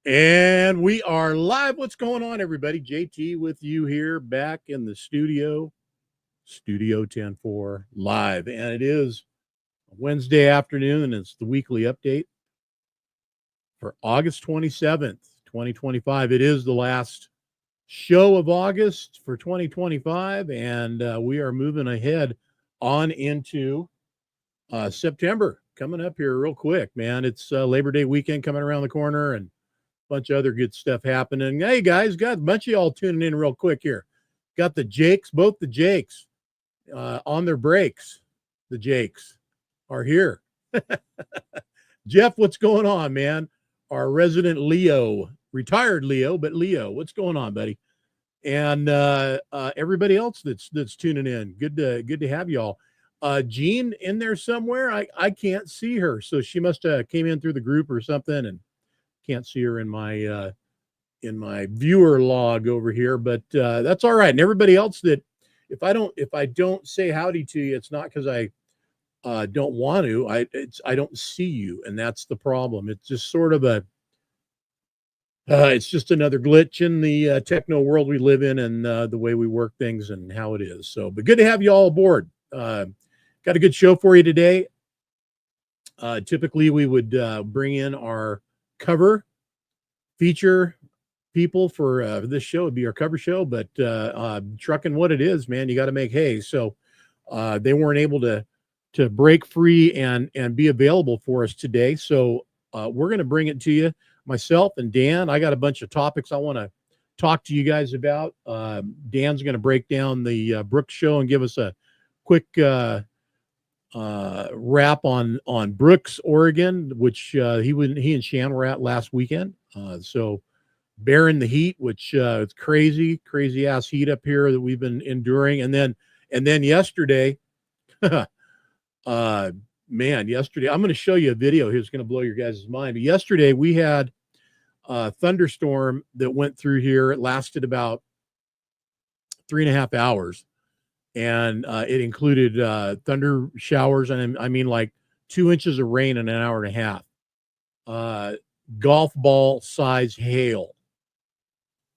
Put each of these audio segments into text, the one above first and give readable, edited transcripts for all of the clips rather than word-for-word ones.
And we are live. What's going on, everybody? JT with you here back in the studio, Studio 10-4 live. And it is Wednesday afternoon, and it's the weekly update for August 27th, 2025. It is the last show of August for 2025, and we are moving ahead on into September coming up here real quick, man. It's Labor Day weekend coming around the corner, and bunch of other good stuff happening. Hey guys, got a bunch of y'all tuning in real quick here. Got the Jakes, both the Jakes on their breaks. The Jakes are here. Jeff, what's going on, man? Our resident Leo, retired Leo, but Leo, what's going on, buddy? And everybody else that's tuning in, good to have y'all. Jean in there somewhere. I can't see her, so she must have came in through the group or something, and can't see her in my viewer log over here, but that's all right. And everybody else, that if I don't say howdy to you, it's not because I don't want to. I don't see you, and that's the problem. It's just sort of it's just another glitch in the techno world we live in, and the way we work things and how it is. So, but good to have you all aboard. Got a good show for you today. Typically, we would bring in our cover feature people for this show. It'd be our cover show, but trucking what it is, man, you got to make hay. So they weren't able to break free and be available for us today. So we're going to bring it to you, myself and Dan. I got a bunch of topics I want to talk to you guys about. Dan's going to break down the Brooks show and give us a quick wrap on Brooks, Oregon, which he and Shan were at last weekend. So bearing the heat, which it's crazy ass heat up here that we've been enduring. And then yesterday, yesterday, I'm going to show you a video here. It's going to blow your guys' mind. But yesterday we had a thunderstorm that went through here. It lasted about 3.5 hours. And it included thunder showers, and I mean like 2 inches of rain in an hour and a half. Golf ball size hail.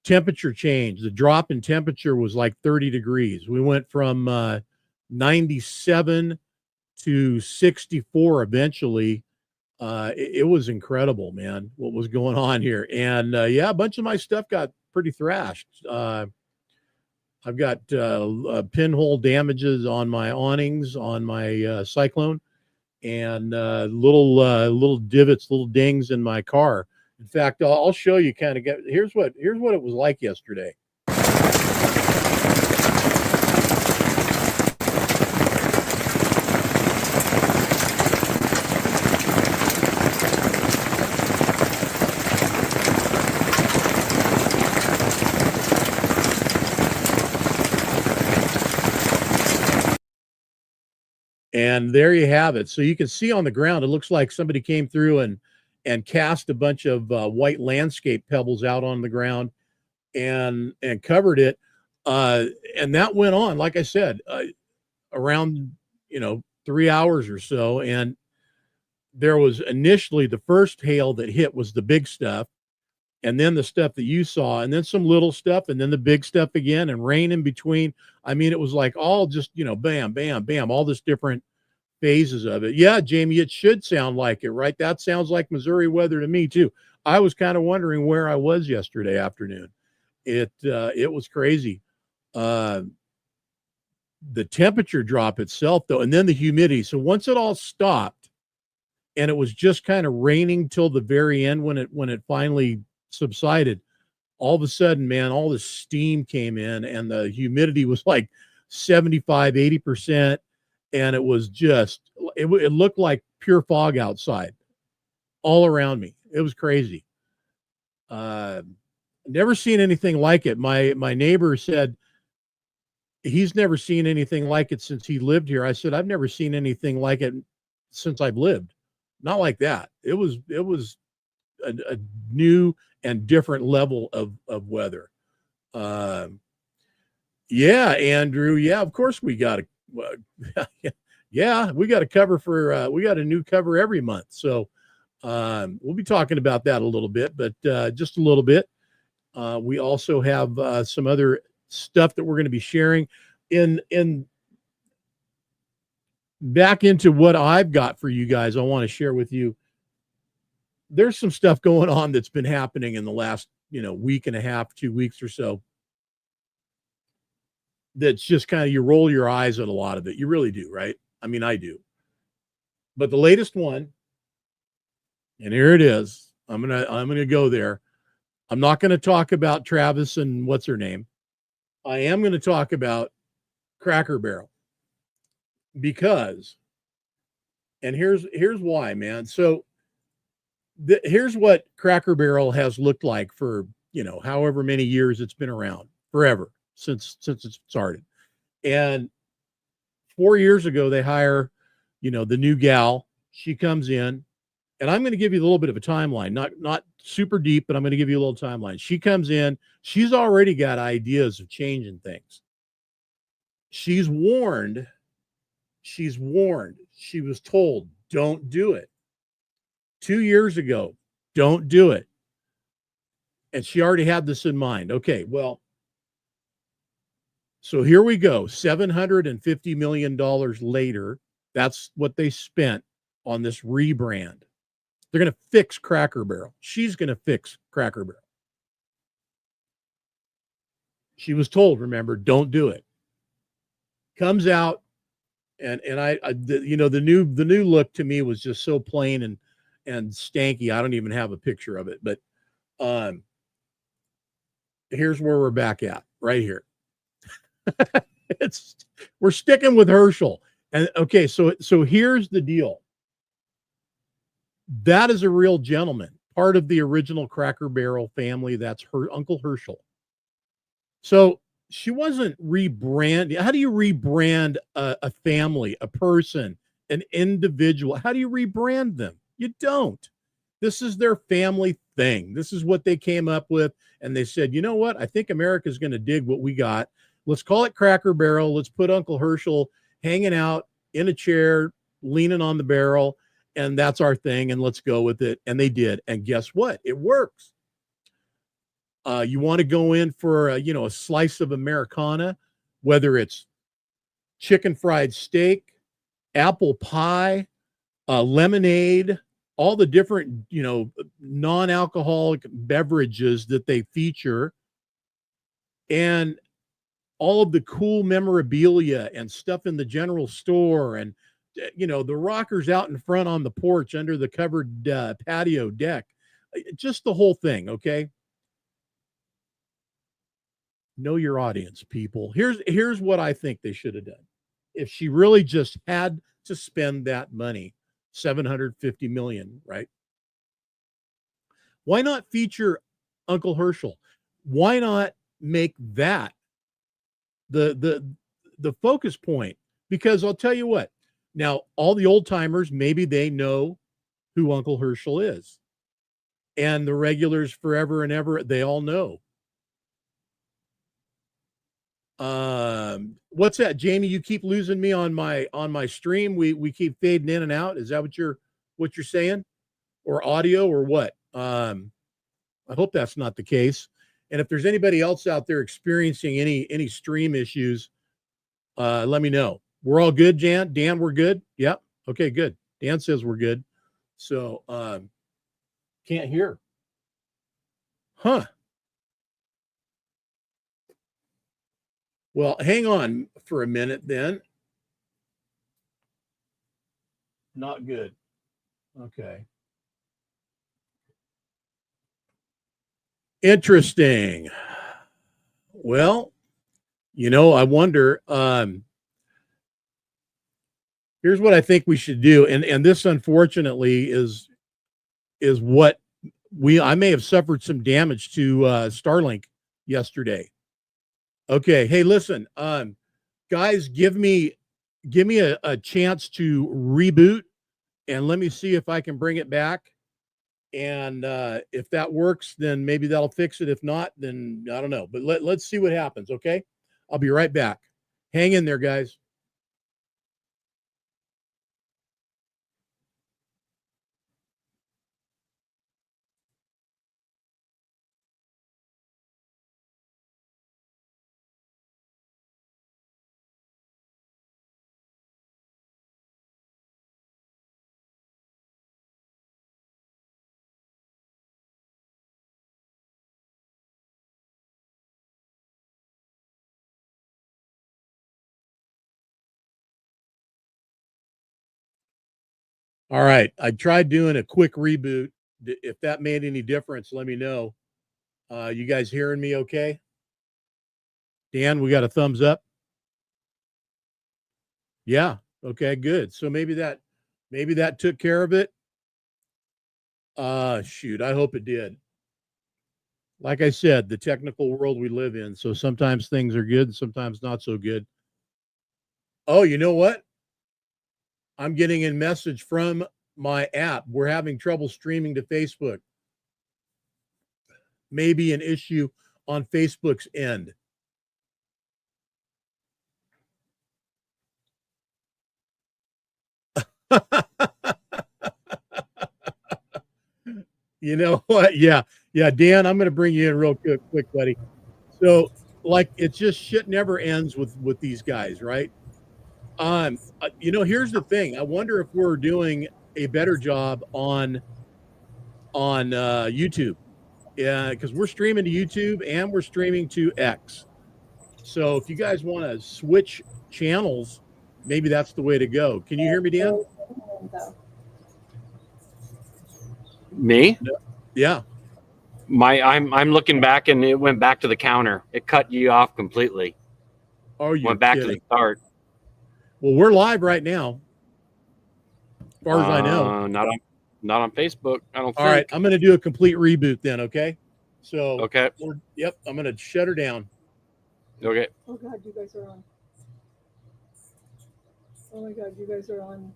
Temperature change. The drop in temperature was like 30 degrees. We went from 97 to 64 eventually. It was incredible, man, what was going on here. And a bunch of my stuff got pretty thrashed. I've got pinhole damages on my awnings, on my Cyclone, and little divots, little dings in my car. In fact, I'll show you. Here's what it was like yesterday. And there you have it. So you can see on the ground, it looks like somebody came through and cast a bunch of white landscape pebbles out on the ground and covered it. And that went on, like I said, around 3 hours or so. And there was initially the first hail that hit was the big stuff, and then the stuff that you saw, and then some little stuff, and then the big stuff again, and rain in between. I mean, it was like all just, bam, bam, bam, all this different phases of it. Yeah, Jamie, it should sound like it, right? That sounds like Missouri weather to me too. I was kind of wondering where I was yesterday afternoon. It was crazy. The temperature drop itself, though, and then the humidity. So once it all stopped, and it was just kind of raining till the very end when it finally subsided, all of a sudden, man, all the steam came in, and the humidity was like 75, 80%. And it was just, it looked like pure fog outside all around me. It was crazy. Never seen anything like it. My neighbor said he's never seen anything like it since he lived here. I said, I've never seen anything like it since I've lived. Not like that. It was a new and different level of weather. Yeah, Andrew. Yeah, of course we got yeah, we got a cover for we got a new cover every month. So We'll be talking about that a little bit, but just a little bit. We also have some other stuff that we're going to be sharing in back into what I've got for you guys. I want to share with you. There's some stuff going on that's been happening in the last, week and a half, 2 weeks or so. That's just kind of, you roll your eyes at a lot of it. You really do, right? I mean, I do. But the latest one, and here it is. I'm gonna go there. I'm not going to talk about Travis and what's her name. I am going to talk about Cracker Barrel because, and here's why, man. So here's what Cracker Barrel has looked like for however many years it's been around, forever since it started. And 4 years ago, they hire, the new gal. She comes in, and I'm going to give you a little bit of a timeline, not super deep, but I'm going to give you a little timeline. She comes in, she's already got ideas of changing things. She's warned. She's warned. She was told, don't do it. 2 years ago, don't do it. And she already had this in mind. Okay, well, so here we go. $750 million later, that's what they spent on this rebrand. They're going to fix Cracker Barrel. She's going to fix Cracker Barrel. She was told, remember, don't do it. Comes out, and the new look to me was just so plain and stanky. I don't even have a picture of it, but here's where we're back at right here. We're sticking with Herschel. And okay, so here's the deal. That is a real gentleman, part of the original Cracker Barrel family. That's her Uncle Herschel. So she wasn't rebranding. How do you rebrand a family, a person, an individual? How do you rebrand them? You don't. This is their family thing. This is what they came up with. And they said, you know what? I think America's going to dig what we got. Let's call it Cracker Barrel. Let's put Uncle Herschel hanging out in a chair, leaning on the barrel. And that's our thing. And let's go with it. And they did. And guess what? It works. You want to go in for a slice of Americana, whether it's chicken fried steak, apple pie, lemonade, all the different non-alcoholic beverages that they feature, and all of the cool memorabilia and stuff in the general store, and the rockers out in front on the porch under the covered patio deck, just the whole thing. Okay. Know your audience, people. Here's what I think they should have done. If she really just had to spend that money, 750 million, right? Why not feature Uncle Herschel? Why not make that the focus point? Because I'll tell you what, now all the old timers, maybe they know who Uncle Herschel is. And the regulars forever and ever, they all know. What's that, Jamie? You keep losing me on my stream. We keep fading in and out. Is that what you're saying? Or audio or what? I hope that's not the case. And if there's anybody else out there experiencing any stream issues, let me know. We're all good, Jan. Dan, we're good. Yep. Okay, good. Dan says we're good. So can't hear. Huh. Well, hang on for a minute then. Not good. Okay. Interesting. Well, I wonder, here's what I think we should do. And this unfortunately is what I may have suffered some damage to Starlink yesterday. Okay. Hey, listen, guys, give me a chance to reboot and let me see if I can bring it back. And if that works, then maybe that'll fix it. If not, then I don't know. But let's see what happens. Okay. I'll be right back. Hang in there, guys. All right. I tried doing a quick reboot. If that made any difference, let me know. You guys hearing me okay? Dan, we got a thumbs up. Yeah. Okay, good. So maybe that took care of it. Shoot, I hope it did. Like I said, the technical world we live in, so sometimes things are good, sometimes not so good. Oh, you know what? I'm getting a message from my app. We're having trouble streaming to Facebook. Maybe an issue on Facebook's end. You know what? Yeah. Yeah, Dan, I'm going to bring you in real quick, buddy. So, like, it's just shit never ends with these guys, right? Here's the thing. I wonder if we're doing a better job on YouTube. Yeah, because we're streaming to YouTube and we're streaming to X. So if you guys want to switch channels, maybe that's the way to go. Can you hear me, Dan? Me? No. Yeah. I'm looking back and it went back to the counter. It cut you off completely. Oh, you're Went back kidding. to the start. Well, we're live right now, as far as I know. Not on Facebook. I don't All think. right, I'm going to do a complete reboot then. Okay. So Okay. Yep, I'm going to shut her down. Okay. Oh God, you guys are on. Oh my God, you guys are on.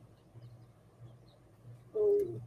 Oh.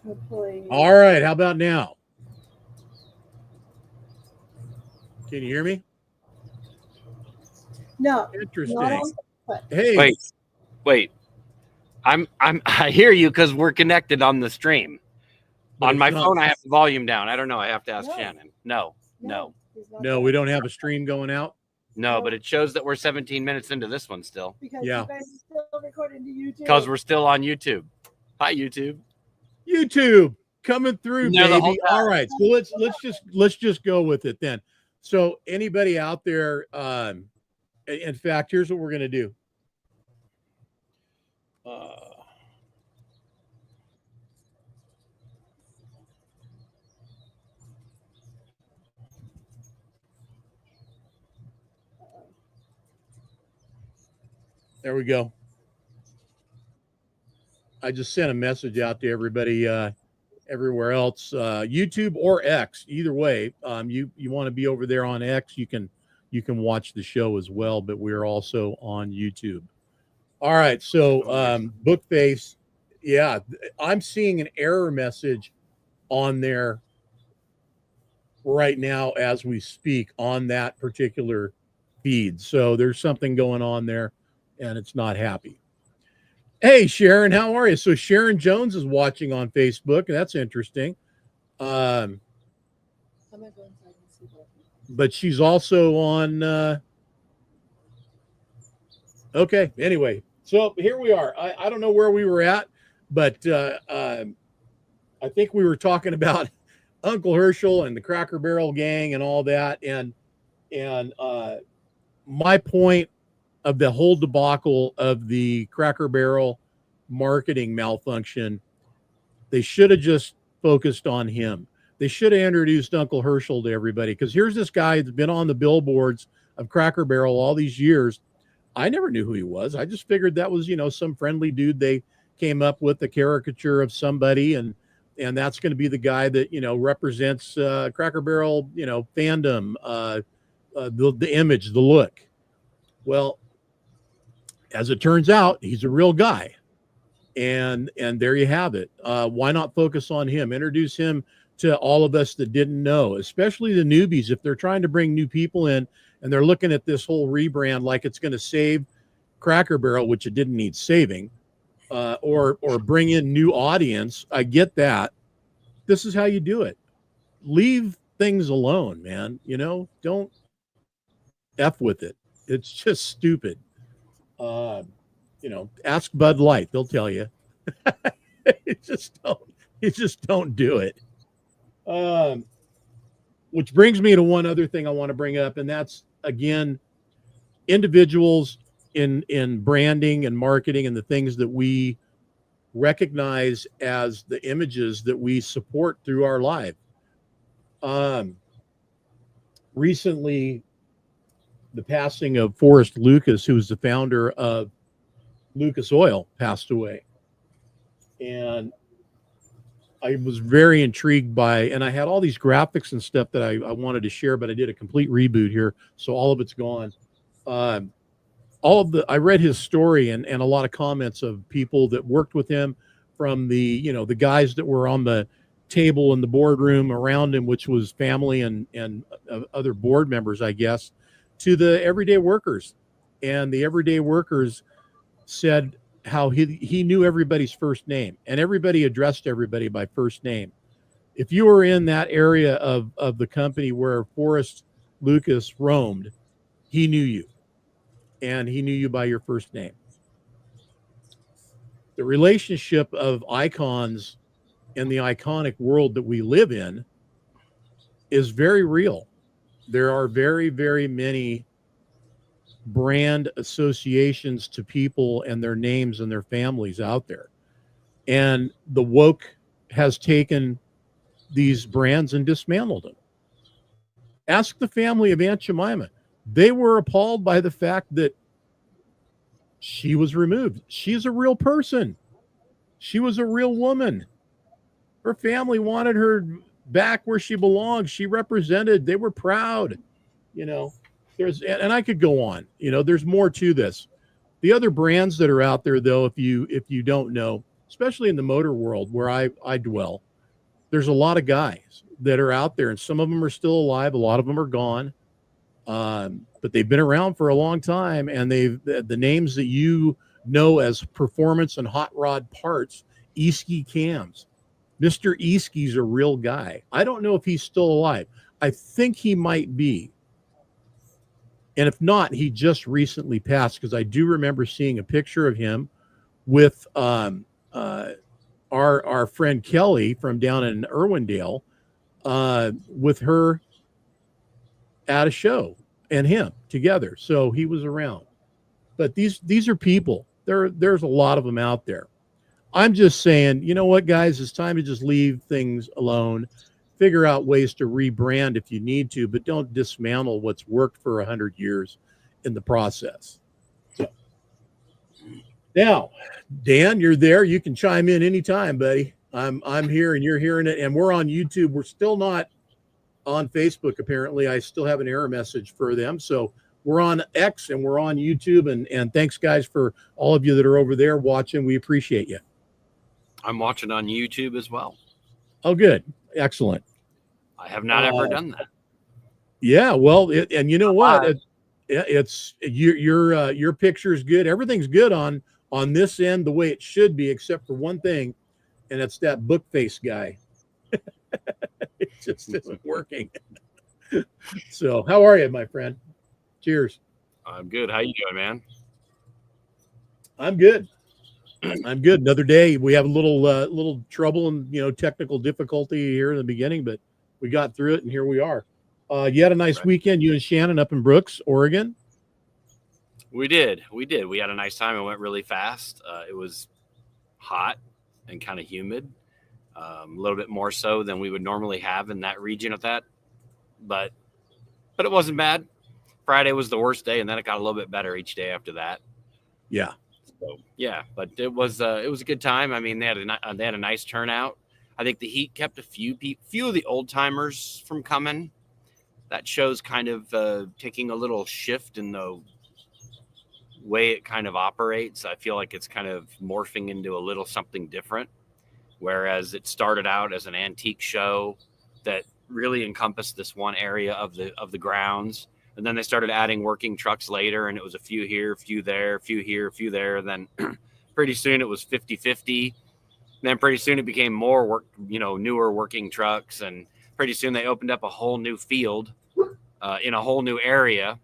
Hopefully. All right. How about now? Can you hear me? No. Interesting. Not on, but Hey, Wait. I hear you because we're connected on the stream. but On it's my not- phone, I have the volume down. I don't know. I have to ask No. Shannon. No. he's not no, there. we don't have a stream going out. No, but it shows that we're 17 minutes into this one still Because Yeah. you guys are still recording to YouTube. because we're still on YouTube. Hi, YouTube. YouTube coming through, No, the whole baby. All right, so let's just go with it then. So anybody out there, in fact, here's what we're gonna do. There we go. I just sent a message out to everybody everywhere else, YouTube or X, either way. You want to be over there on X, you can watch the show as well, but we're also on YouTube. All right, so Bookface, yeah, I'm seeing an error message on there right now as we speak on that particular feed. So there's something going on there, and it's not happy. Hey, Sharon, how are you? So Sharon Jones is watching on Facebook. That's interesting. I'm gonna go inside and see what. But she's also on. Okay, anyway, so here we are. I don't know where we were at, but I think we were talking about Uncle Herschel and the Cracker Barrel gang and all that. And my point of the whole debacle of the Cracker Barrel marketing malfunction, they should have just focused on him. They should have introduced Uncle Herschel to everybody, because here's this guy that's been on the billboards of Cracker Barrel all these years. I never knew who he was. I just figured that was, some friendly dude they came up with, a caricature of somebody, and that's going to be the guy that, represents Cracker Barrel, fandom, the image, the look. Well, as it turns out, he's a real guy. And there you have it. Why not focus on him? Introduce him to all of us that didn't know, especially the newbies. If they're trying to bring new people in and they're looking at this whole rebrand like it's going to save Cracker Barrel, which it didn't need saving, or bring in new audience, I get that. This is how you do it. Leave things alone, man. Don't F with it. It's just stupid. Ask Bud Light. They'll tell you. You just don't do it. Which brings me to one other thing I want to bring up, and that's, again, individuals in branding and marketing and the things that we recognize as the images that we support through our life. Recently, the passing of Forrest Lucas, who was the founder of Lucas Oil, passed away. And I was very intrigued by, and I had all these graphics and stuff that I wanted to share, but I did a complete reboot here, so all of it's gone. I read his story and a lot of comments of people that worked with him, from the guys that were on the table in the boardroom around him, which was family and other board members, I guess, to the everyday workers. And the everyday workers said how he knew everybody's first name, and everybody addressed everybody by first name. If you were in that area of the company where Forrest Lucas roamed, he knew you, and he knew you by your first name. The relationship of icons in the iconic world that we live in is very real. There are very, very many brand associations to people and their names and their families out there. And the woke has taken these brands and dismantled them. Ask the family of Aunt Jemima. They were appalled by the fact that she was removed. She's a real person. She was a real woman. Her family wanted her back where she belonged. She represented. They were proud. And I could go on. There's more to this. The other brands that are out there, though, if you don't know, especially in the motor world where I dwell, there's a lot of guys that are out there, and some of them are still alive. A lot of them are gone. But they've been around for a long time, and the names that you know as performance and hot rod parts, Easky Cams. Mr. Easky's a real guy. I don't know if he's still alive. I think he might be. And if not, he just recently passed, because I do remember seeing a picture of him with our friend Kelly from down in Irwindale, with her at a show and him together. So he was around. But these are people. There's a lot of them out there. I'm just saying, you know what, guys, it's time to just leave things alone. Figure out ways to rebrand if you need to, but don't dismantle what's worked for 100 years in the process. So, now, Dan, you're there. You can chime in anytime, buddy. I'm here and you're hearing it, and we're on YouTube. We're still not on Facebook, apparently. I still have an error message for them. So we're on X and we're on YouTube. And thanks, guys, for all of you that are over there watching. We appreciate you. I'm watching on YouTube as well. Oh, good. Excellent. I have not ever done that. Yeah, well, and you know what? It's your picture is good. Everything's good on this end the way it should be, except for one thing, and it's that book face guy. It just isn't working. So, how are you, my friend? Cheers. I'm good. How you doing, man? I'm good. I'm good. Another day. We have a little trouble and technical difficulty here in the beginning, but we got through it, and here we are. You had a nice weekend, you and Shannon, up in Brooks, Oregon. We did. We had a nice time. It went really fast. It was hot and kind of humid, a little bit more so than we would normally have in that region of that. But it wasn't bad. Friday was the worst day, and then it got a little bit better each day after that. Yeah. So, yeah, but it was a good time. I mean, they had a nice turnout. I think the heat kept a few of the old timers from coming. That show's kind of taking a little shift in the way it kind of operates. I feel like it's kind of morphing into a little something different. Whereas it started out as an antique show that really encompassed this one area of the grounds. And then they started adding working trucks later, and it was a few here, a few there, a few here, a few there. Then pretty soon it was 50-50. Then pretty soon it became more newer working trucks. And pretty soon they opened up a whole new field in a whole new area.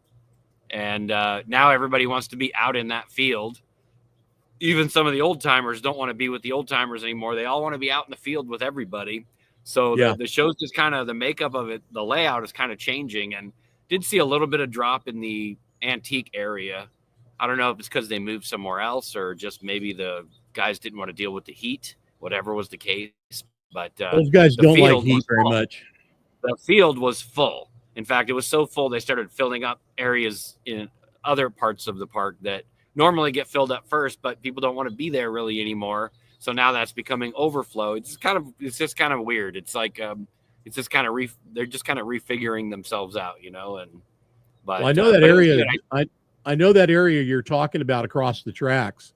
And now everybody wants to be out in that field. Even some of the old timers don't want to be with the old timers anymore. They all want to be out in the field with everybody. So the show's just kind of, the makeup of it, the layout is kind of changing, and did see a little bit of drop in the antique area. I don't know if it's because they moved somewhere else or just maybe the guys didn't want to deal with the heat, whatever was the case. But those guys don't like heat very much. The field was full. In fact, it was so full they started filling up areas in other parts of the park that normally get filled up first, but people don't want to be there really anymore. So now that's becoming overflow. It's just kind of weird. It's like it's just kind of they're just kind of refiguring themselves out, but well, I know that area. I know that area you're talking about across the tracks,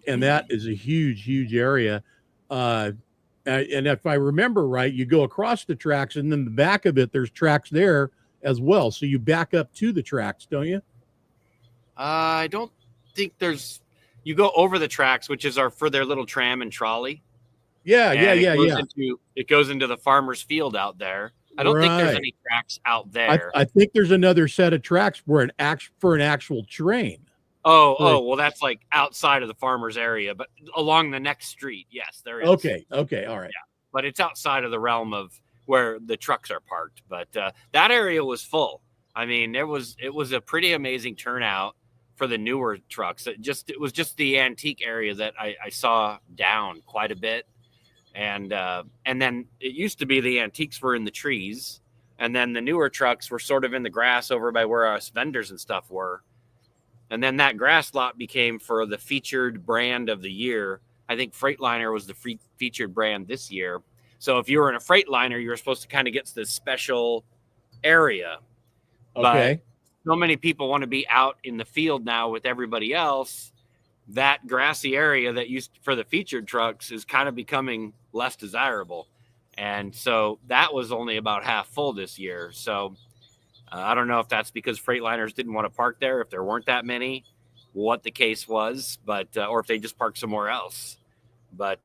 and that is a huge area. And if I remember right, you go across the tracks, and then the back of it, there's tracks there as well. So you back up to the tracks, don't you? I don't think you go over the tracks, which is for their little tram and trolley. Yeah. It goes into the farmer's field out there. I don't think there's any tracks out there. I think there's another set of tracks for an actual train. Well, that's like outside of the farmer's area, but along the next street. Yes, there is. Okay. All right. Yeah, but it's outside of the realm of where the trucks are parked. But that area was full. I mean, it was a pretty amazing turnout for the newer trucks. It was just the antique area that I saw down quite a bit. And then it used to be the antiques were in the trees, and then the newer trucks were sort of in the grass over by where us vendors and stuff were. And then that grass lot became for the featured brand of the year. I think Freightliner was the featured brand this year. So if you were in a Freightliner, you were supposed to kind of get to this special area. Okay. But so many people want to be out in the field now with everybody else that grassy area that used for the featured trucks is kind of becoming less desirable. And so that was only about half full this year. So I don't know if that's because Freightliners didn't want to park there, if there weren't that many, what the case was, but or if they just parked somewhere else. But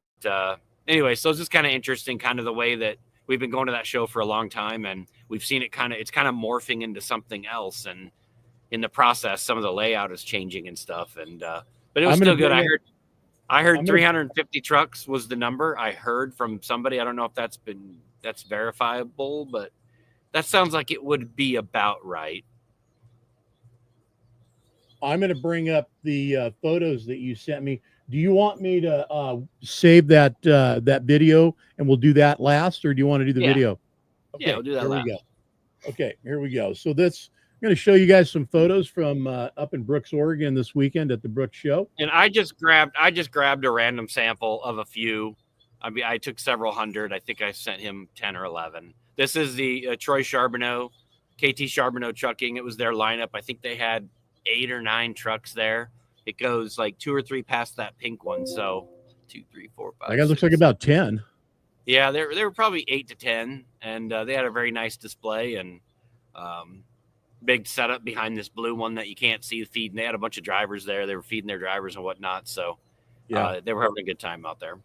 anyway, so it's just kind of interesting, kind of the way that we've been going to that show for a long time, and we've seen it it's kind of morphing into something else. And in the process, some of the layout is changing and stuff. And but it was still good. I heard 350 trucks was the number I heard from somebody. I don't know if that's verifiable, but that sounds like it would be about right. I'm going to bring up the photos that you sent me. Do you want me to save that video and we'll do that last, or do you want to do the video? Okay, yeah, we'll do that last. We go. Okay, here we go. So I'm going to show you guys some photos from up in Brooks, Oregon this weekend at the Brooks Show. And I just grabbed a random sample of a few. I mean, I took several hundred. I think I sent him 10 or 11. This is the Troy Charbonneau, KT Charbonneau Trucking. It was their lineup. I think they had 8 or 9 trucks there. It goes like 2 or 3 past that pink one. So 2, 3, 4, 5. That guy looks like about 10. Yeah, they were probably 8 to 10, and they had a very nice display and big setup behind this blue one that you can't see feeding. They had a bunch of drivers there. They were feeding their drivers and whatnot. So they were having a good time out there.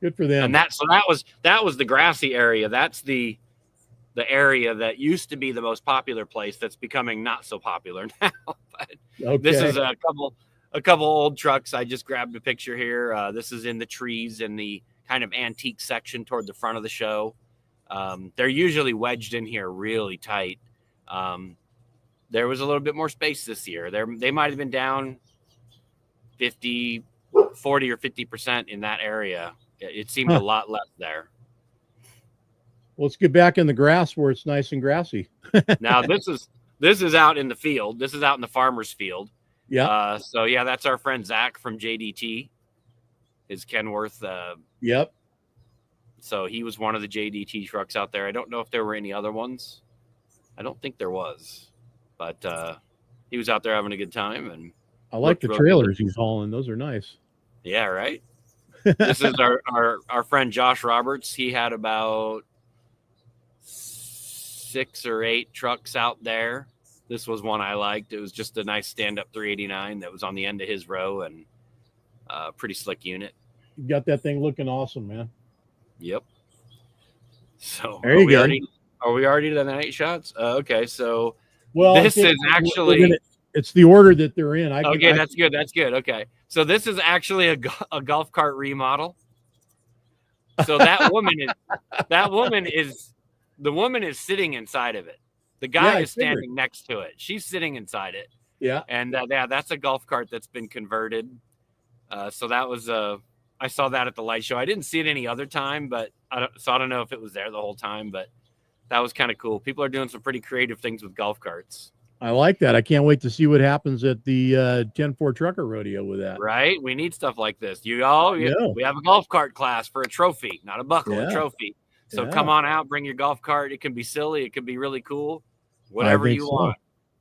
Good for them. And that was the grassy area. That's the area that used to be the most popular place that's becoming not so popular now. But This is a couple old trucks. I just grabbed a picture here. This is in the trees in the kind of antique section toward the front of the show. They're usually wedged in here really tight. There was a little bit more space this year. They might have been down 40 or 50% in that area. It seemed a lot less there. Well, let's get back in the grass where it's nice and grassy. Now this is out in the field. This is out in the farmer's field. Yeah. So yeah, that's our friend Zach from JDT. Is Kenworth. Yep. So he was one of the JDT trucks out there. I don't know if there were any other ones. I don't think there was, but he was out there having a good time. And I like the trailers he's hauling. Those are nice. Yeah, right. This is our friend Josh Roberts. He had about 6 or 8 trucks out there. This was one I liked. It was just a nice stand-up 389 that was on the end of his row, and pretty slick unit. You got that thing looking awesome, man. Yep. So there you go. Are we already to the night shots? Okay, so well, this is actually it's the order that they're in. That's good. That's good. Okay, so this is actually a golf cart remodel. So the woman is sitting inside of it. The guy is standing next to it. She's sitting inside it. Yeah, and that's a golf cart that's been converted. So that was I saw that at the light show. I didn't see it any other time, but I don't know if it was there the whole time, but that was kind of cool. People are doing some pretty creative things with golf carts. I like that. I can't wait to see what happens at the 10-4 Trucker Rodeo with that. Right? We need stuff like this. We have a golf cart class for a trophy, not a buckle, a trophy. So come on out, bring your golf cart. It can be silly. It can be really cool. Whatever you want.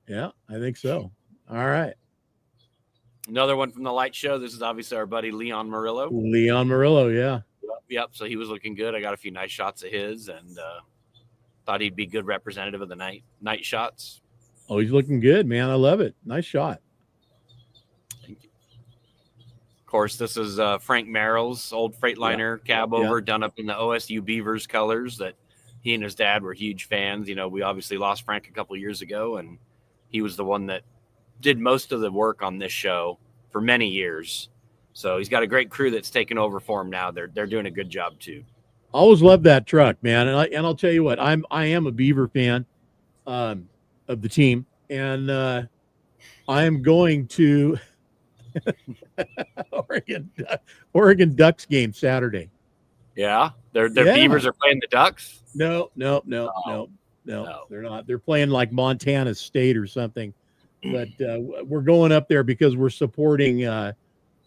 Yeah, I think so. All right. Another one from the light show. This is obviously our buddy Leon Murillo. Yeah. Yep. So he was looking good. I got a few nice shots of his, and thought he'd be good representative of the night shots. Oh, he's looking good, man. I love it. Nice shot. Thank you. Of course, this is Frank Merrill's old Freightliner cab over, done up in the OSU Beavers colors that he and his dad were huge fans. You know, we obviously lost Frank a couple of years ago, and he was the one that did most of the work on this show for many years. So he's got a great crew that's taken over for him now. They're doing a good job too. I always loved that truck, man. And I'll tell you what, I am a Beaver fan of the team, and I am going to Oregon Ducks game Saturday. Yeah, their Beavers are playing the Ducks. No, they're not. They're playing like Montana State or something. But we're going up there because we're supporting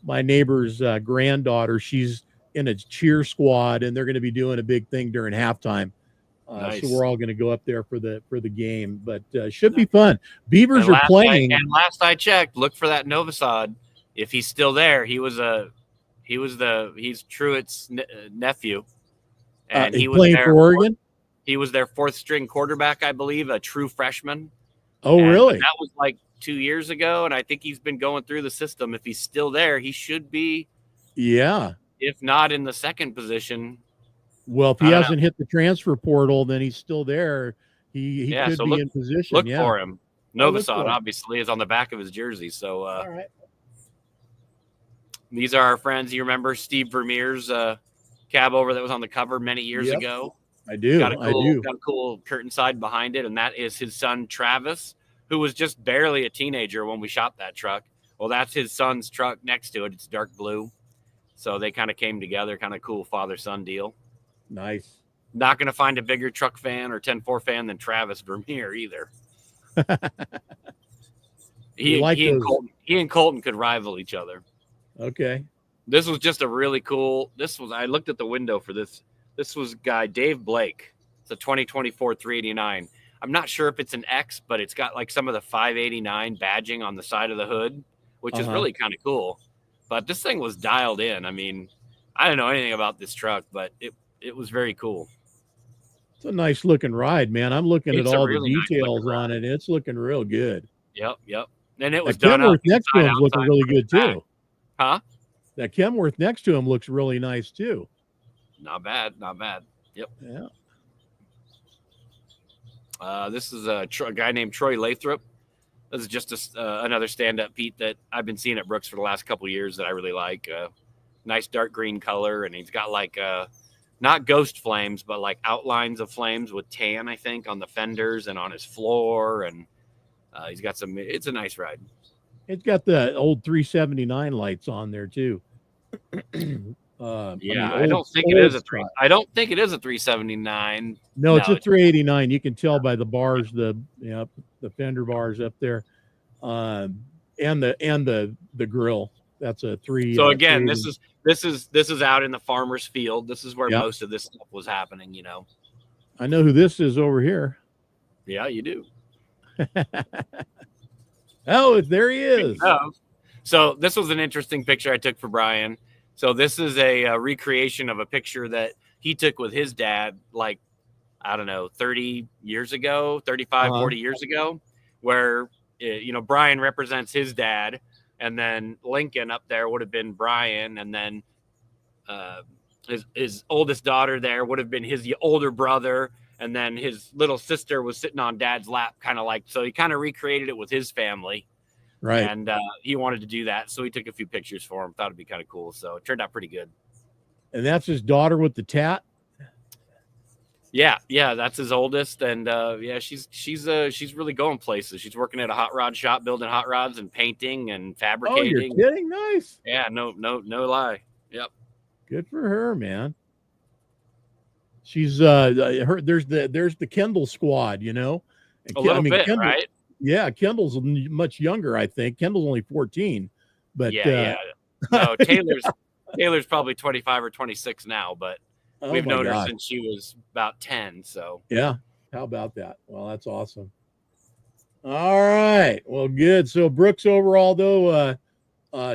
my neighbor's granddaughter. She's in a cheer squad, and they're going to be doing a big thing during halftime. Nice. So we're all going to go up there for the game. But should be fun. Beavers are playing. And last I checked, look for that Novasad if he's still there, he's Truett's nephew, and he was playing there. for Oregon. He was their fourth string quarterback, I believe, a true freshman. Oh, And really? that was like 2 years ago, and I think he's been going through the system. If he's still there, he should be. Yeah. If not in the second position. Well, if he hasn't hit the transfer portal, then he's still there. He could be in position. Look for him. Novosad, him. obviously, is on the back of his jersey. So all right. These are our friends. You remember Steve Vermeer's cab over that was on the cover many years ago? I do. Got a cool curtain side behind it, and that is his son Travis, who was just barely a teenager when we shot that truck. Well, that's his son's truck next to it. It's dark blue. So they kind of came together, kind of cool father-son deal. Nice. Not going to find a bigger truck fan or 10-4 fan than Travis Vermeer either. He and Colton could rival each other. Okay. This was just a really cool. I looked at the window for this. This was guy Dave Blake. It's a 2024 389. I'm not sure if it's an X, but it's got like some of the 589 badging on the side of the hood, which is really kind of cool. But this thing was dialed in. I mean, I don't know anything about this truck, but it was very cool. It's a nice looking ride, man. I'm looking at all the details on it. It's looking real good. Yep. And it was done up. Next to him looking really good too. Huh? That Kenworth next to him looks really nice too. Not bad. Yep. Yeah. This is a guy named Troy Lathrop. This is just another stand-up Pete that I've been seeing at Brooks for the last couple of years that I really like. Nice dark green color, and he's got like not ghost flames, but like outlines of flames with tan, I think, on the fenders and on his floor, and he's got some. It's a nice ride. It's got the old 379 lights on there too. I don't think it is a 379. No, it's a 389. You can tell by the bars, the fender bars up there, and the grill. That's a 3. So again, this is out in the farmer's field. This is where most of this stuff was happening. You know. I know who this is over here. Yeah, you do. Oh, there he is. So this was an interesting picture I took for Brian. So this is a recreation of a picture that he took with his dad, like, I don't know, 30 years ago, 35, 40 years ago, where, Brian represents his dad, and then Lincoln up there would have been Brian, and then his oldest daughter there would have been his older brother, and then his little sister was sitting on dad's lap, kind of like, so he kind of recreated it with his family. Right. And he wanted to do that. So he took a few pictures for him. Thought it'd be kind of cool. So it turned out pretty good. And that's his daughter with the tat? Yeah, that's his oldest. And she's really going places. She's working at a hot rod shop, building hot rods and painting and fabricating. Oh, you're kidding? Nice. Yeah, no lie. Yep. Good for her, man. She's there's the Kendall squad, And a little bit, Kendall, right? Yeah, Kendall's much younger, I think. Kendall's only 14, but no, Taylor's probably 25 or 26 now, but we've known her since she was about 10. So yeah, how about that? Well, that's awesome. All right, well, good. So Brooks overall, though,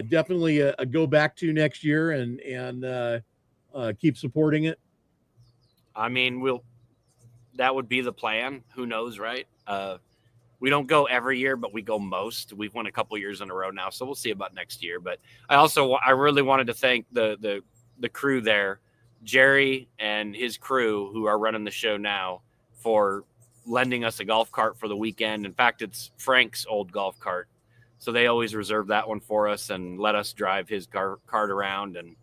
definitely a go back to next year and keep supporting it. I mean, that would be the plan. Who knows, right? We don't go every year, but we go most. We've won a couple years in a row now, so we'll see about next year. But I really wanted to thank the crew there, Jerry and his crew who are running the show now, for lending us a golf cart for the weekend. In fact, it's Frank's old golf cart, so they always reserve that one for us and let us drive his cart around, and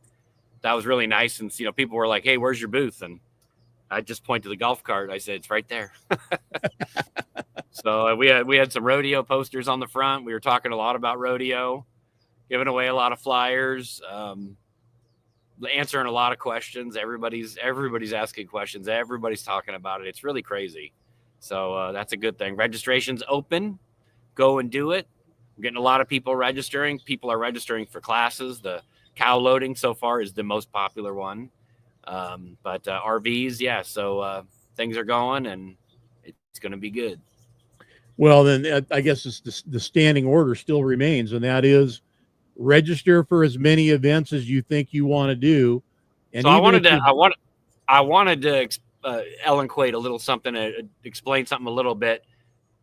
that was really nice. And people were like, "Hey, where's your booth?" And I just point to the golf cart. I said, "It's right there." So we had some rodeo posters on the front. We were talking a lot about rodeo, giving away a lot of flyers, answering a lot of questions. Everybody's asking questions. Everybody's talking about it. It's really crazy. So that's a good thing. Registration's open. Go and do it. We're getting a lot of people registering. People are registering for classes. The cow loading so far is the most popular one. But RVs, yeah. So things are going, and it's going to be good. Well, then I guess the standing order still remains, and that is register for as many events as you think you want to do. And So even I wanted to eloquate a little something, explain something a little bit,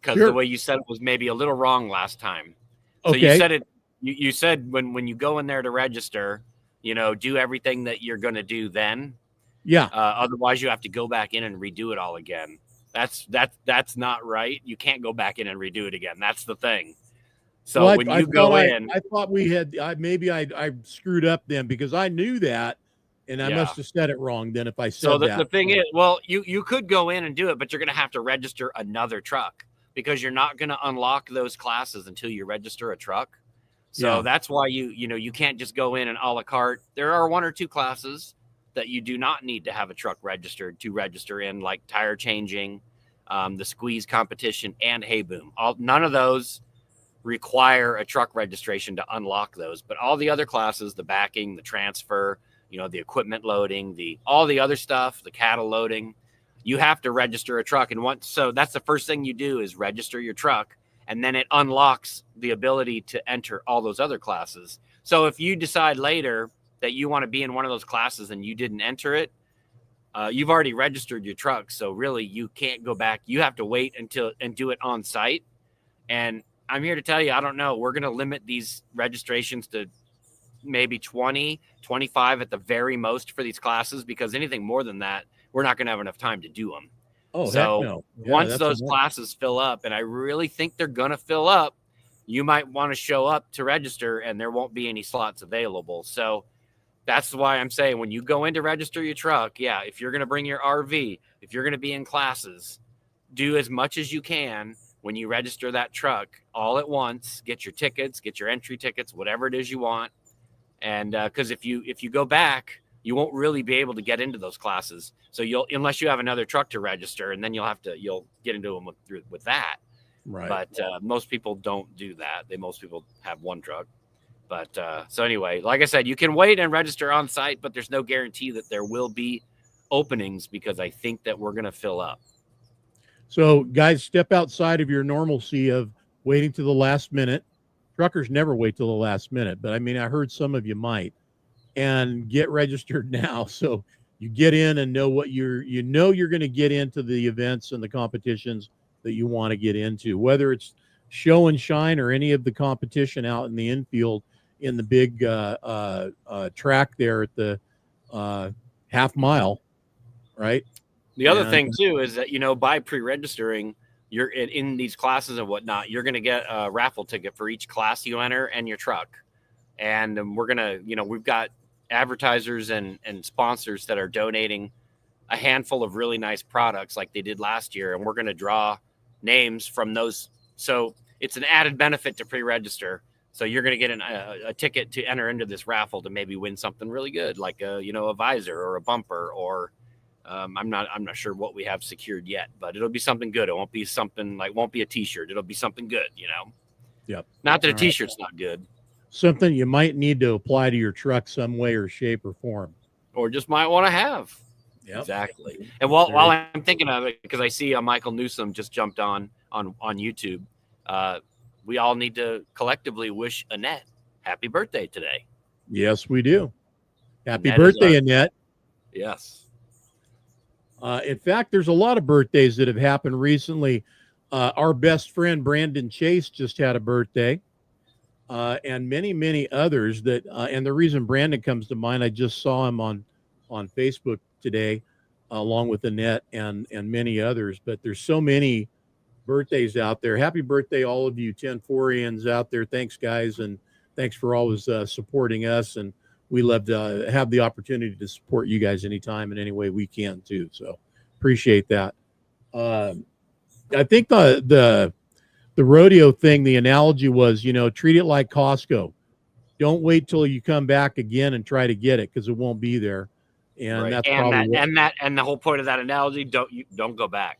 because Sure. the way you said it was maybe a little wrong last time. So Okay. you said it. You said when you go in there to register, do everything that you're going to do then. Yeah. Otherwise, you have to go back in and redo it all again. That's not right. You can't go back in and redo it again. That's the thing. So Well, when I you go thought in, I thought we had I screwed up then because I knew that, and I Yeah. must have said it wrong then if I said so the that. thing is, well, you could go in and do it, but you're going to have to register another truck because you're not going to unlock those classes until you register a truck. So Yeah. that's why you can't just go in and a la carte. There are 1 or 2 classes that you do not need to have a truck registered to register in, like tire changing, the squeeze competition, and hay boom. None of those require a truck registration to unlock those, but all the other classes, the backing, the transfer, the equipment loading, all the other stuff, the cattle loading, you have to register a truck. And so that's the first thing you do is register your truck, and then it unlocks the ability to enter all those other classes. So if you decide later that you want to be in one of those classes and you didn't enter it, you've already registered your truck. So really you can't go back. You have to wait and do it on site. And I'm here to tell you, I don't know. We're going to limit these registrations to maybe 20, 25 at the very most for these classes, because anything more than that, we're not going to have enough time to do them. Oh, so heck no. Yeah, once those classes fill up, and I really think they're going to fill up, you might want to show up to register and there won't be any slots available. So that's why I'm saying when you go in to register your truck, yeah, if you're going to bring your RV, if you're going to be in classes, do as much as you can when you register that truck all at once. Get your tickets, get your entry tickets, whatever it is you want. And because if you go back, you won't really be able to get into those classes. So unless you have another truck to register, and then you'll get into them with that. Right. But most people don't do that. Most people have one truck. But so anyway, like I said, you can wait and register on site, but there's no guarantee that there will be openings, because I think that we're going to fill up. So guys, step outside of your normalcy of waiting to the last minute. Truckers never wait till the last minute, but I mean, I heard some of you might, and get registered now. So you get in and know what you're going to get into the events and the competitions that you want to get into, whether it's show and shine or any of the competition out in the infield in the big track there at the half mile, right? The other thing too is that, by pre-registering, you're in these classes and whatnot, you're going to get a raffle ticket for each class you enter and your truck. And we're going to, we've got advertisers and sponsors that are donating a handful of really nice products like they did last year. And we're going to draw names from those. So it's an added benefit to pre-register. So you're going to get a ticket to enter into this raffle to maybe win something really good, like a visor or a bumper, or I'm not sure what we have secured yet, but it'll be something good. It won't be something won't be a t-shirt. It'll be something good, Yep. Not that a t-shirt's not good. Something you might need to apply to your truck some way or shape or form. Or just might want to have. Yep. Exactly. And while I'm thinking of it, because I see Michael Newsom just jumped on YouTube, we all need to collectively wish Annette happy birthday today. Yes, we do. Happy birthday, Annette. Yes. In fact, there's a lot of birthdays that have happened recently. Our best friend, Brandon Chase, just had a birthday. And many, many others that, and the reason Brandon comes to mind, I just saw him on Facebook today, along with Annette and many others, but there's so many birthdays out there. Happy birthday, all of you 10-4ians out there. Thanks, guys. And thanks for always supporting us. And we love to have the opportunity to support you guys anytime and any way we can too. So appreciate that. I think the rodeo thing, the analogy was, treat it like Costco. Don't wait till you come back again and try to get it, because it won't be there. And right. that's and the whole point of that analogy, don't go back.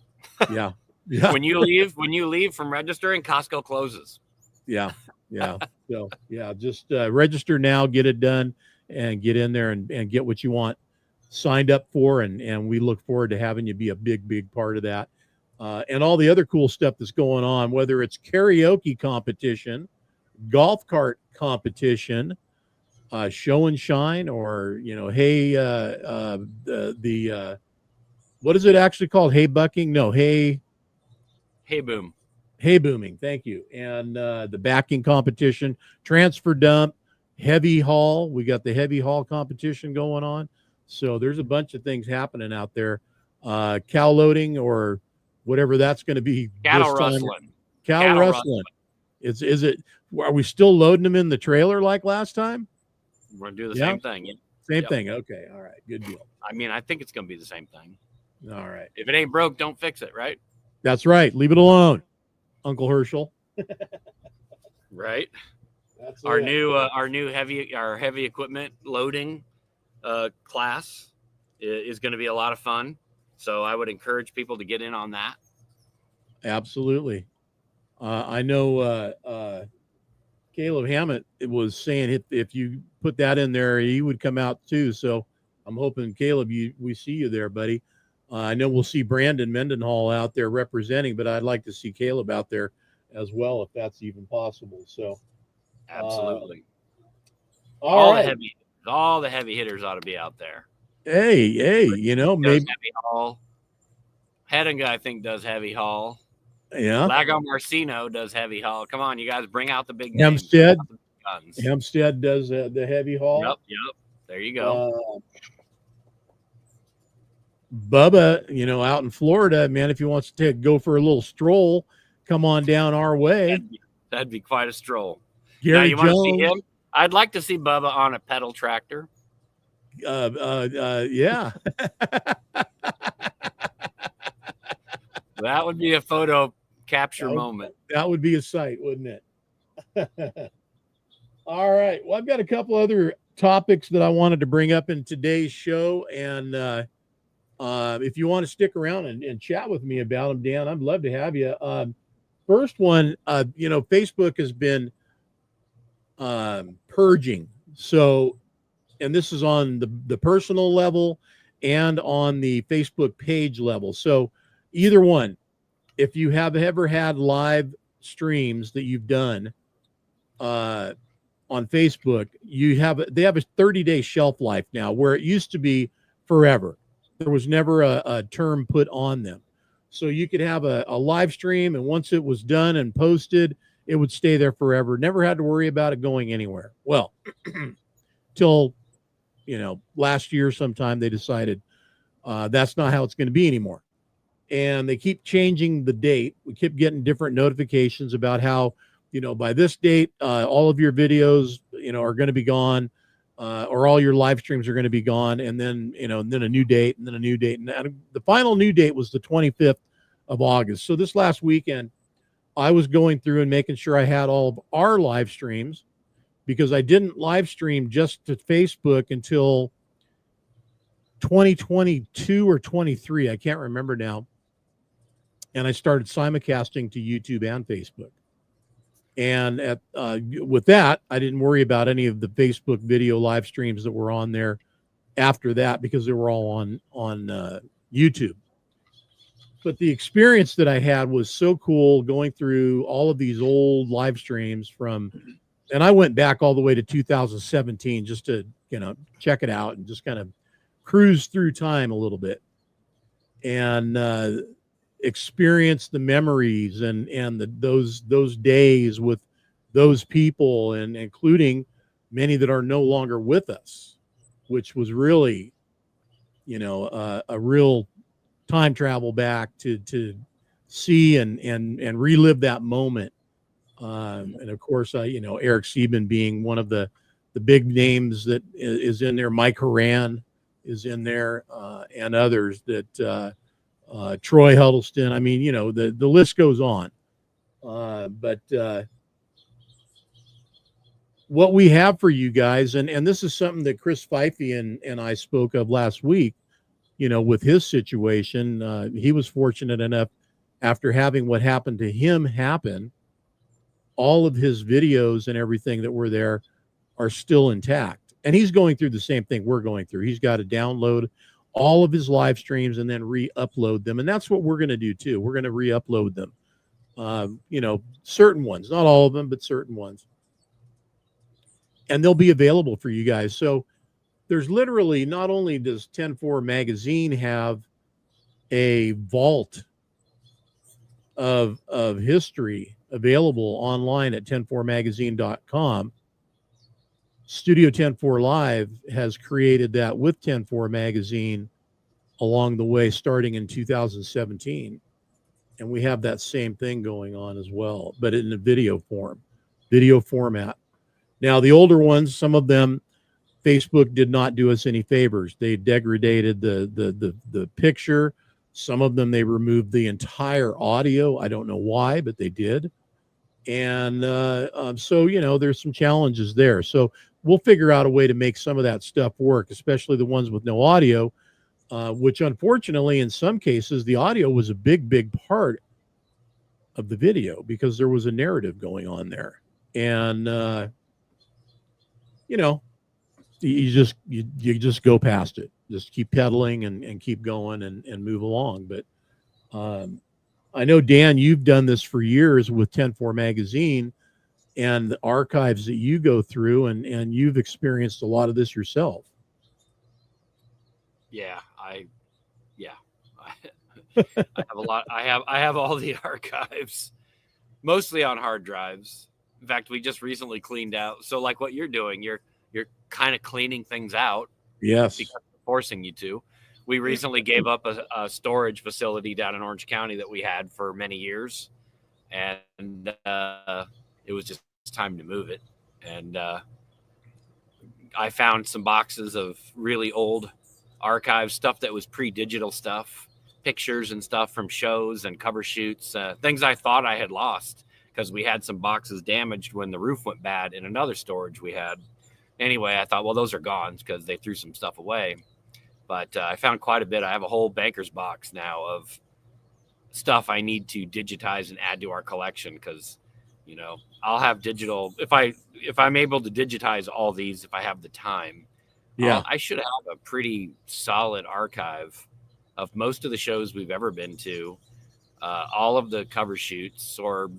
Yeah. When you leave from registering, Costco closes. Yeah. So just register now, get it done, and get in there and get what you want signed up for. And we look forward to having you be a big part of that. And all the other cool stuff that's going on, whether it's karaoke competition, golf cart competition, show and shine, or hey, what is it actually called? Hay bucking? No, hay boom. hay booming. Thank you. And the backing competition, transfer dump, heavy haul. We got the heavy haul competition going on. So there's a bunch of things happening out there. Cow loading or whatever that's going to be. Cattle this time. rustling. Cow Cattle rustling. Is it? Are we still loading them in the trailer like last time? We're gonna do the Yeah. same thing. Same Yep. thing. Okay. All right. Good deal. I mean, I think it's gonna be the same thing. All right. If it ain't broke, don't fix it, right? That's right. Leave it alone, Uncle Herschel. Right. That's Our it. new heavy equipment loading class is going to be a lot of fun. So I would encourage people to get in on that. Absolutely. I know Caleb Hammett was saying if you put that in there, he would come out too. So I'm hoping, Caleb, we see you there, buddy. I know we'll see Brandon Mendenhall out there representing, but I'd like to see Caleb out there as well, if that's even possible. So Absolutely. all the right. all the heavy hitters ought to be out there. Hey, maybe heavy haul. Hedinga, I think, does heavy haul. yeah. Lago Marcino does heavy haul. Come on, you guys, bring out the big Hempstead. names. Guns. Hempstead does the heavy haul. Yep. There you go. Bubba, out in Florida, man, if he wants to go for a little stroll, come on down our way. That'd be quite a stroll. Gary now, you want to Jones, see him? I'd like to see Bubba on a pedal tractor. yeah. That would be a photo capture moment. That would be a sight, wouldn't it? All right. Well, I've got a couple other topics that I wanted to bring up in today's show. And if you want to stick around and chat with me about them, Dan, I'd love to have you. First one, Facebook has been purging. So, and this is on the personal level and on the Facebook page level. So either one, if you have ever had live streams that you've done on Facebook, they have a 30-day shelf life now, where it used to be forever. There was never a term put on them. So you could have a live stream, and once it was done and posted, it would stay there forever. Never had to worry about it going anywhere. Well, till last year sometime they decided that's not how it's going to be anymore. And they keep changing the date. We keep getting different notifications about how, by this date, all of your videos, are going to be gone, or all your live streams are going to be gone. And then, then a new date, and then a new date. And the final new date was the 25th of August. So this last weekend, I was going through and making sure I had all of our live streams, because I didn't live stream just to Facebook until 2022 or 23. I can't remember now. And I started simulcasting to YouTube and Facebook. And with that, I didn't worry about any of the Facebook video live streams that were on there after that, because they were all on YouTube. But the experience that I had was so cool, going through all of these old live streams and I went back all the way to 2017 just to, check it out and just kind of cruise through time a little bit, and experience the memories and those days with those people, and including many that are no longer with us, which was really, a real time travel back to see and relive that moment. And of course, Eric Sieben being one of the big names that is in there. Mike Horan is in there, and others that, Troy Huddleston. I mean, the list goes on. But what we have for you guys, and this is something that Chris Pfeiffe and I spoke of last week, with his situation. He was fortunate enough, after having what happened to him happen, all of his videos and everything that were there are still intact. And he's going through the same thing we're going through. He's got to download all of his live streams and then re-upload them. And that's what we're going to do too. We're going to re-upload them. Certain ones, not all of them, but certain ones. and they'll be available for you guys. So there's literally, not only does 10-4 magazine have a vault of history available online at 10-4magazine.com, Studio 10-4 Live has created that with 10-4 magazine along the way, starting in 2017. And we have that same thing going on as well, but in a video format. Now, the older ones, some of them, Facebook did not do us any favors. They degraded the picture. Some of them, they removed the entire audio. I don't know why, but they did. And so, there's some challenges there. So we'll figure out a way to make some of that stuff work, especially the ones with no audio, which unfortunately, in some cases, the audio was a big part of the video because there was a narrative going on there. And, you just go past it, just keep pedaling and keep going and move along. But I know, Dan, you've done this for years with 10-4 magazine and the archives that you go through, and you've experienced a lot of this yourself. Yeah, I have a lot. I have all the archives, mostly on hard drives. In fact, we just recently cleaned out. So like what you're doing, you're kind of cleaning things out. Yes. Because they're forcing you to. We recently gave up a storage facility down in Orange County that we had for many years. And it was just time to move it. And I found some boxes of really old archive stuff that was pre-digital stuff, pictures and stuff from shows and cover shoots, things I thought I had lost because we had some boxes damaged when the roof went bad in another storage we had. Anyway, I thought, well, those are gone because they threw some stuff away. But I found quite a bit. I have a whole banker's box now of stuff I need to digitize and add to our collection because, I'll have digital. If I'm able to digitize all these, if I have the time, I should have a pretty solid archive of most of the shows we've ever been to, all of the cover shoots, or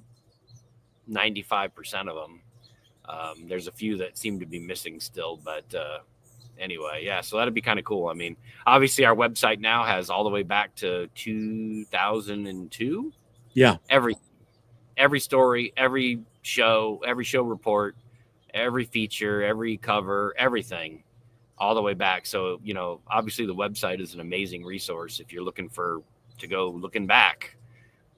95% of them. There's a few that seem to be missing still, but anyway, yeah, so that'd be kind of cool. I mean, obviously our website now has all the way back to 2002. Yeah. Every story, every show report, every feature, every cover, everything, all the way back. So, obviously the website is an amazing resource if you're looking to go looking back.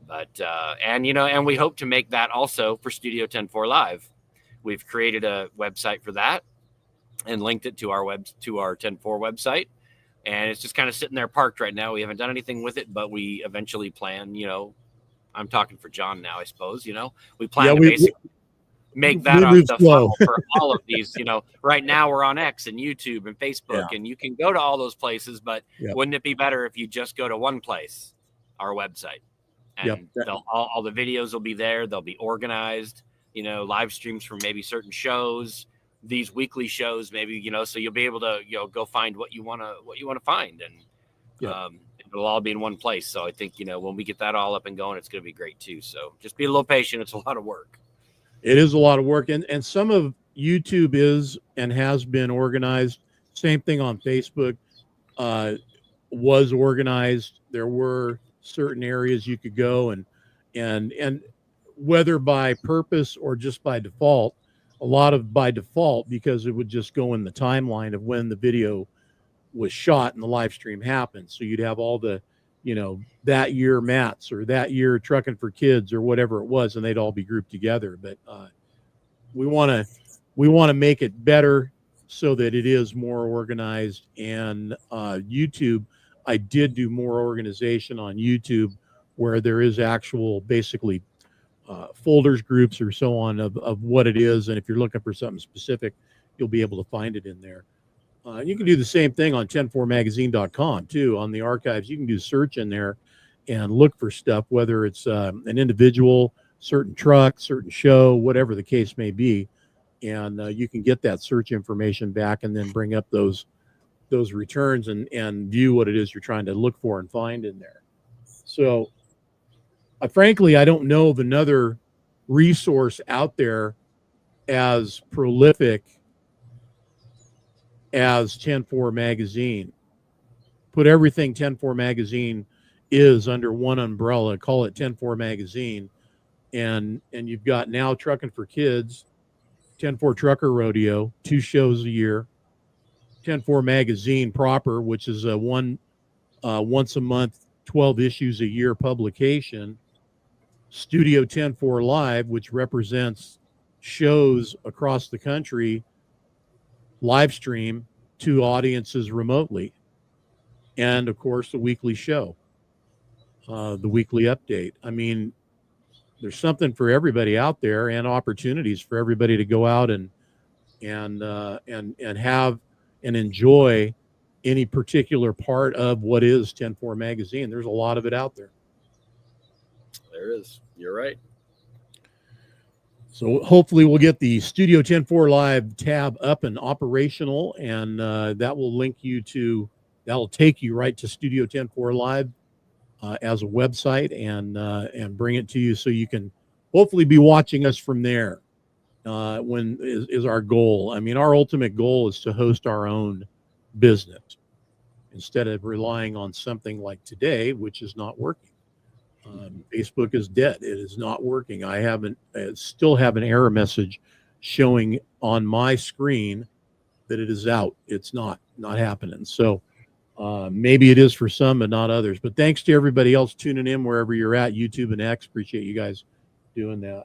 But, and we hope to make that also for Studio 10-4 Live. We've created a website for that and linked it to our 10-4 website. And it's just kind of sitting there parked right now. We haven't done anything with it, but we eventually plan, I'm talking for John now, I suppose, we plan to basically make that on the funnel for all of these, right now we're on X and YouTube and Facebook, and you can go to all those places, but wouldn't it be better if you just go to one place, our website, and all the videos will be there. They'll be organized, live streams from maybe certain shows, these weekly shows, maybe, so you'll be able to, go find what you want to find, and it'll all be in one place. So I think, when we get that all up and going, it's going to be great too. So just be a little patient. It's a lot of work. It is a lot of work. And some of YouTube is and has been organized. Same thing on Facebook, was organized. There were certain areas you could go and whether by purpose or just by default, a lot of by default, because it would just go in the timeline of when the video was shot and the live stream happened. So you'd have all the, that year Mats or that year Trucking for Kids or whatever it was, and they'd all be grouped together. But we want to make it better so that it is more organized. And YouTube, I did do more organization on YouTube where there is actual basically folders, groups, or so on of what it is. And if you're looking for something specific, you'll be able to find it in there. You can do the same thing on 10-4magazine.com too. On the archives, you can do search in there and look for stuff, whether it's an individual, certain truck, certain show, whatever the case may be. And you can get that search information back and then bring up those returns and view what it is you're trying to look for and find in there. So frankly, I don't know of another resource out there as prolific as 10-4 magazine. Put everything 10-4 magazine is under one umbrella. Call it 10-4 magazine, and you've got now Trucking for Kids, 10-4 Trucker Rodeo, 2 shows a year, 10-4 magazine proper, which is a once a month, 12 issues a year publication, Studio 10-4 Live, which represents shows across the country, live stream to audiences remotely, and of course the weekly show, the weekly update. I mean, there's something for everybody out there, and opportunities for everybody to go out and have and enjoy any particular part of what is 10-4 magazine. There's a lot of it out there. There is. You're right. So hopefully we'll get the Studio 10-4 Live tab up and operational, and that will link you to, that'll take you right to Studio 10-4 Live as a website, and bring it to you so you can hopefully be watching us from there. When is our goal. I mean, our ultimate goal is to host our own business instead of relying on something like today, which is not working. Facebook is dead. It is not working. I still have an error message showing on my screen that it is out. It's not happening. So maybe it is for some, but not others. But thanks to everybody else tuning in wherever you're at, YouTube and X. Appreciate you guys doing that.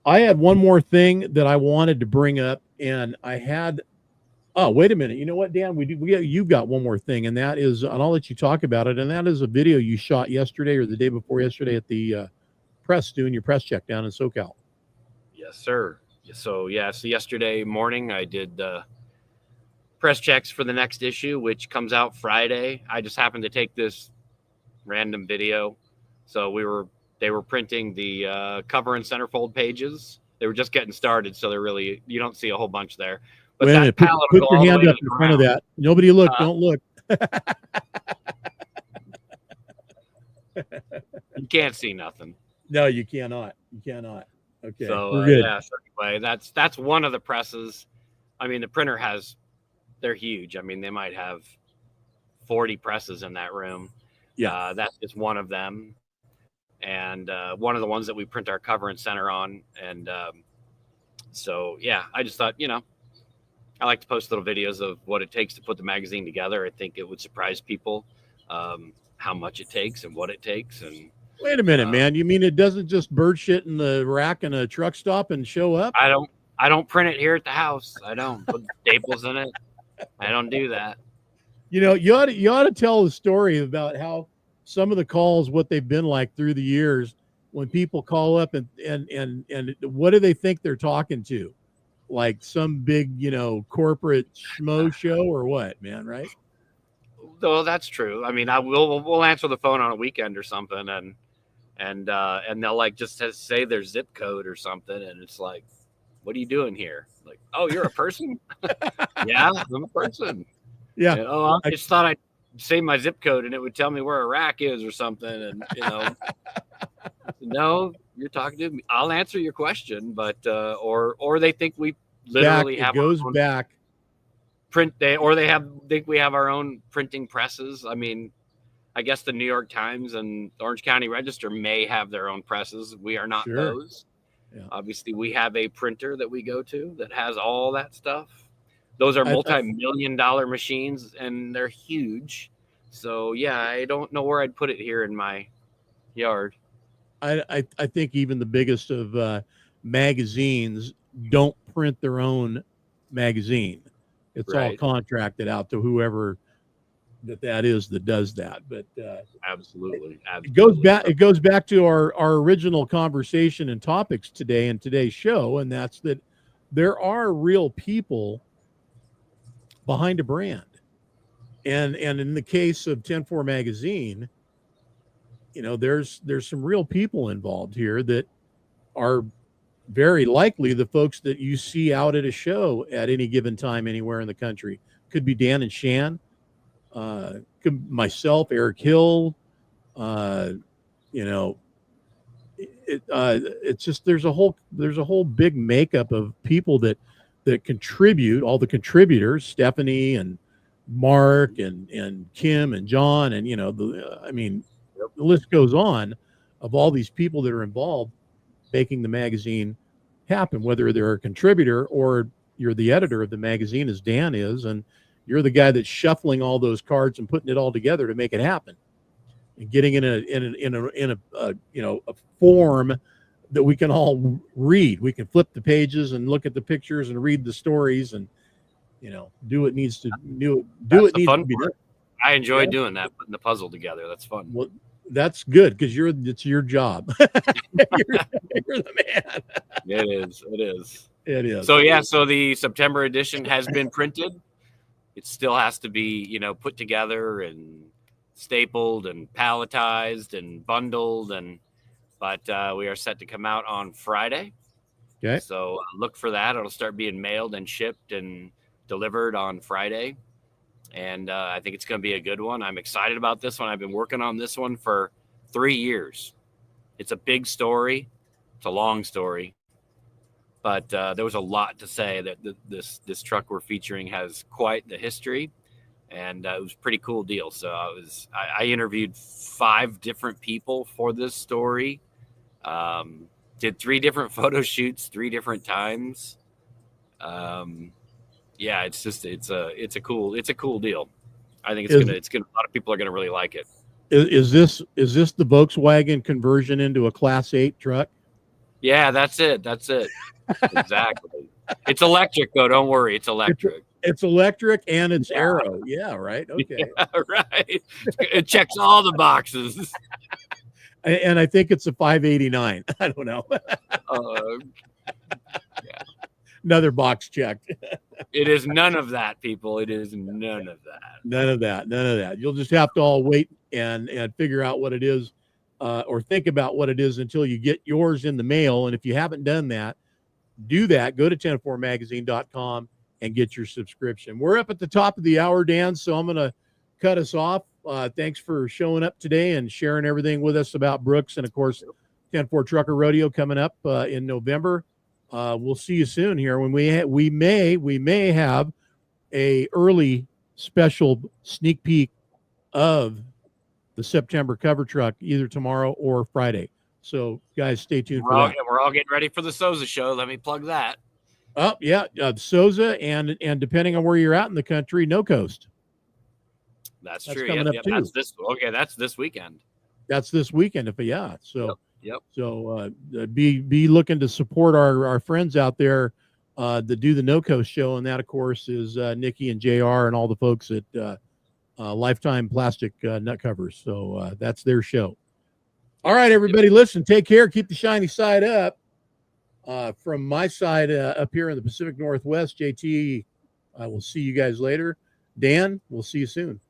I had one more thing that I wanted to bring up, and I had. Oh, wait a minute. You know what, Dan? You've got one more thing, and that is, and I'll let you talk about it. And that is a video you shot yesterday or the day before yesterday at the press, doing your press check down in SoCal. Yes, sir. So yesterday morning I did press checks for the next issue, which comes out Friday. I just happened to take this random video. So they were printing the cover and centerfold pages. They were just getting started, so you don't see a whole bunch there. But wait a minute, put your hand up in front of that. Nobody look. Don't look. You can't see nothing. No, you cannot. You cannot. Okay. So we're good. yeah. So anyway, that's one of the presses. I mean, the printer they're huge. I mean, they might have 40 presses in that room. Yeah. That's just one of them. And one of the ones that we print our cover and center on. And so, yeah, I just thought, I like to post little videos of what it takes to put the magazine together. I think it would surprise people how much it takes and what it takes. And wait a minute, man. You mean it doesn't just bird shit in the rack in a truck stop and show up? I don't print it here at the house. I don't put staples in it. I don't do that. You ought to tell a story about how some of the calls, what they've been like through the years, when people call up and what do they think they're talking to? Like some big, corporate schmo show or what, man, right? Well, that's true. I mean, we'll answer the phone on a weekend or something, and they'll like just say their zip code or something, and it's like, what are you doing here? Like, oh, you're a person? Yeah, I'm a person. Yeah. And, I just thought I'd say my zip code and it would tell me where Iraq is or something, and no, you're talking to me. I'll answer your question, but or they think we literally have goes back print day, or they think we have our own printing presses. I mean, I guess the New York Times and the Orange County Register may have their own presses. We are not those. Yeah. Obviously, we have a printer that we go to that has all that stuff. Those are multi-million-dollar machines, and they're huge. So yeah, I don't know where I'd put it here in my yard. I think even the biggest of magazines don't print their own magazine. It's all contracted out to whoever that is that does that. But absolutely. It goes back to our original conversation and topics today in today's show, and that's that there are real people behind a brand. And in the case of 10-4 magazine, there's some real people involved here that are very likely the folks that you see out at a show at any given time anywhere in the country. Could be Dan and Shan, could myself, Eric Hill, it's just there's a whole big makeup of people that that contribute, all the contributors, Stephanie and Mark and Kim and John, and the list goes on of all these people that are involved making the magazine happen, whether they're a contributor or you're the editor of the magazine, as Dan is, and you're the guy that's shuffling all those cards and putting it all together to make it happen, and getting in a form that we can all read. We can flip the pages and look at the pictures and read the stories, and do what needs to do. That's what the needs fun to be done. part. I enjoy doing that, putting the puzzle together. That's fun. Well, that's good because it's your job. you're the man. It is. It is. It is. So the September edition has been printed. It still has to be, put together and stapled and palletized and bundled, but we are set to come out on Friday. Okay. So look for that. It'll start being mailed and shipped and delivered on Friday. And I think it's going to be a good one. I'm excited about this one. I've been working on this one for 3 years. It's a big story. It's a long story. But there was a lot to say that this truck we're featuring has quite the history. And it was a pretty cool deal. So I interviewed 5 different people for this story. Did 3 different photo shoots 3 different times. Yeah, it's a cool deal. I think it's gonna a lot of people are gonna really like it. Is this the Volkswagen conversion into a Class 8 truck? Yeah, that's it. Exactly. It's electric though. Don't worry, it's electric. It's electric and it's aero. Yeah, right. Okay. Yeah, right. It checks all the boxes. And I think it's a 589. I don't know. Yeah. Another box checked. It is none of that, people. It is none of that. None of that. You'll just have to all wait and figure out what it is, or think about what it is until you get yours in the mail. And if you haven't done that, do that. Go to 10-4magazine.com and get your subscription. We're up at the top of the hour, Dan, so I'm going to cut us off. Thanks for showing up today and sharing everything with us about Brooks, and of course 10-4 Trucker Rodeo coming up in November. We'll see you soon here when we may have a early special sneak peek of the September cover truck either tomorrow or Friday. So guys, stay tuned for that. We're all getting ready for the Souza show. Let me plug that. Oh yeah, Souza and depending on where you're at in the country, No Coast. That's That's true. coming up too. That's this weekend. That's this weekend. So Yep. So be looking to support our friends out there that do the No Coast show, and that of course is Nikki and JR and all the folks at Lifetime Plastic Nut Covers. So that's their show. All right, everybody, listen, take care, keep the shiny side up. From my side up here in the Pacific Northwest, JT, I will see you guys later. Dan, we'll see you soon.